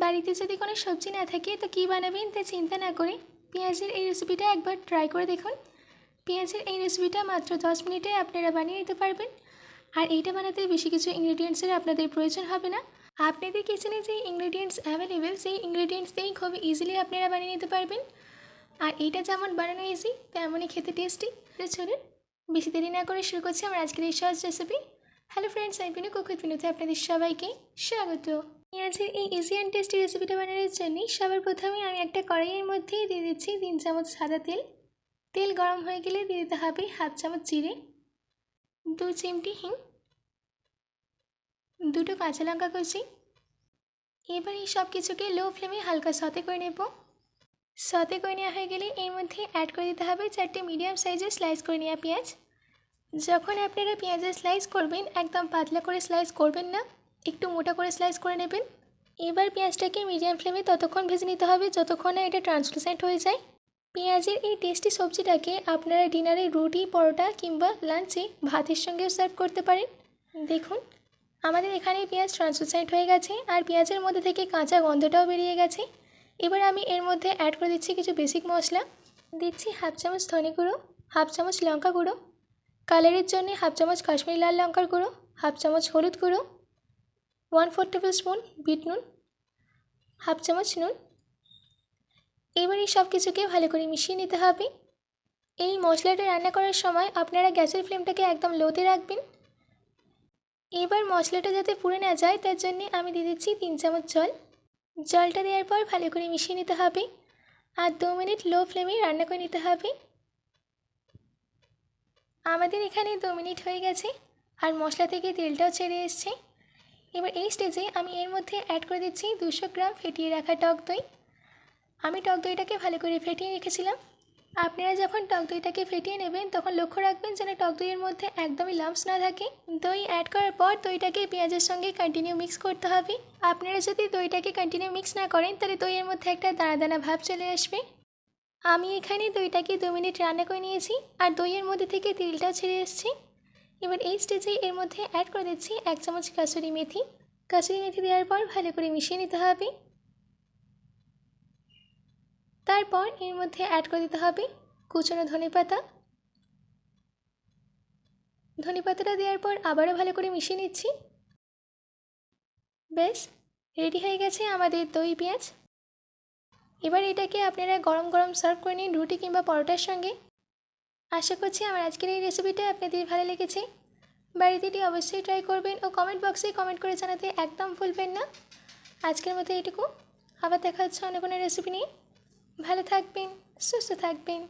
বাড়িতে যদি কোনো সবজি না থাকে তো কী বানাবেন তা চিন্তা না করে পেঁয়াজের এই রেসিপিটা একবার ট্রাই করে দেখুন। পেঁয়াজের এই রেসিপিটা মাত্র 10 মিনিটে আপনারা বানিয়ে নিতে পারবেন। আর এইটা বানাতে বেশি কিছু ইনগ্রেডিয়েন্টসের আপনাদের প্রয়োজন হবে না। আপনাদের কিচেনে যে ইনগ্রেডিয়েন্টস অ্যাভেলেবেল সেই ইনগ্রেডিয়েন্টস দিয়েই খুব ইজিলি আপনারা বানিয়ে নিতে পারবেন। আর এইটা যেমন বানানো ইজি তেমনই খেতে টেস্টি। চলুন বেশি দেরি না করে শুরু করছি আমার আজকের এই সহজ রেসিপি। হ্যালো ফ্রেন্ডস, আমি পিনু কুক উইথ পিনুতে আপনাদের সবাইকে স্বাগত। পেঁয়াজের এই ইজি অ্যান্ড টেস্টি রেসিপিটা বানানোর জন্য সবার প্রথমে আমি একটা কড়াইয়ের মধ্যে দিয়ে দিচ্ছি 3 চামচ সাদা তেল। তেল গরম হয়ে গেলে দিয়ে দিতে হবে হাফ চামচ জিরে, 2 চিমটি হিং, 2টো কাঁচা লঙ্কা কুচি। এবার এই সব কিছুকে লো ফ্লেমে হালকা সতে করে নেব। সতে করে নেওয়া হয়ে গেলে এর মধ্যে অ্যাড করে দিতে হবে 4টে মিডিয়াম সাইজের স্লাইস করে নেওয়া পেঁয়াজ। যখন আপনারা পেঁয়াজের স্লাইস করবেন একদম পাতলা করে স্লাইস করবেন না, একটু মোটা করে স্লাইস করে নেবেন। এবার পেঁয়াজটাকে মিডিয়াম ফ্লেমে ততক্ষণ ভেজে নিতে হবে যতক্ষণ না এটা ট্রান্সলুসেন্ট হয়ে যায়। পেঁয়াজের এই টেস্টি সবজিটাকে আপনারা ডিনারে রুটি, পরোটা কিংবা লাঞ্চে ভাতের সঙ্গেও সার্ভ করতে পারেন। দেখুন আমাদের এখানে পেঁয়াজ ট্রান্সলুসেন্ট হয়ে গেছে আর পেঁয়াজের মধ্যে থেকে কাঁচা গন্ধটাও বেরিয়ে গেছে। এবার আমি এর মধ্যে অ্যাড করে দিচ্ছি কিছু বেসিক মশলা। দিচ্ছি হাফ চামচ ধনে গুঁড়ো, হাফ চামচ লঙ্কা গুঁড়ো, কালারের জন্য হাফ চামচ কাশ্মীরি লাল লঙ্কার গুঁড়ো, হাফ চামচ হলুদ গুঁড়ো, 1/4 টেবিল স্পুন বিট নুন, হাফ চামচ নুন। এবার এই সব কিছুকে ভালো করে মিশিয়ে নিতে হবে। এই মশলাটা রান্না করার সময় আপনারা গ্যাসের ফ্লেমটাকে একদম লোতে রাখবেন। এবার মশলাটা যাতে পুড়ে না যায় তার জন্য আমি দিয়ে দিচ্ছি 3 চামচ জল। জলটা দেওয়ার পর ভালো করে মিশিয়ে নিতে হবে আর 2 মিনিট লো ফ্লেমে রান্না করে নিতে হবে। আমাদের এখানে 2 মিনিট হয়ে গেছে আর মশলা থেকে তেলটাও ছেড়ে এসছে। এবার এই স্টেজে আমি এর মধ্যে অ্যাড করে দিচ্ছি 200 গ্রাম ফেটিয়ে রাখা টক দই। আমি টক দইটাকে ভালো করে ফেটিয়ে রেখেছিলাম। আপনারা যখন টক দইটাকে ফেটিয়ে নেবেন তখন লক্ষ্য রাখবেন যেন টক দইয়ের মধ্যে একদমই লাম্পস না থাকে। দই অ্যাড করার পর দইটাকে পেঁয়াজের সঙ্গে কন্টিনিউ মিক্স করতে হবে। আপনারা যদি দইটাকে কন্টিনিউ মিক্স না করেন তাহলে দইয়ের মধ্যে একটা দানা দানা ভাব চলে আসবে। আমি এখানে দইটাকে 2 মিনিট রান্না করে নিয়েছি আর দইয়ের মধ্যে থেকে তেলটাও ছেড়ে এসেছে। এবার এই স্টেজে এর মধ্যে অ্যাড করে দিচ্ছি 1 চামচ কাসুরি মেথি। কাসুরি মেথি দেওয়ার পর ভালো করে মিশিয়ে নিতে হবে। তারপর এর মধ্যে অ্যাড করে দিতে হবে কুচনো ধনেপাতা। ধনেপাতাটা দেওয়ার পর আবারও ভালো করে মিশিয়ে নিচ্ছি। বেশ রেডি হয়ে গেছে আমাদের দই পেঁয়াজ। এবার এটাকে আপনারা গরম গরম সার্ভ করে নিন রুটি কিংবা পরোটার সঙ্গে। আশা করছি আমার আজকের এই রেসিপিটা আপনাদের ভালো লেগেছে। বাড়িতে এটি অবশ্যই ট্রাই করবেন ও কমেন্ট বক্সে কমেন্ট করে জানাতে একদম ভুলবেন না। আজকের মতো এইটুকু, আবার দেখা হচ্ছে অন্য কোনো রেসিপি নিয়ে। ভালো থাকবেন, সুস্থ থাকবেন।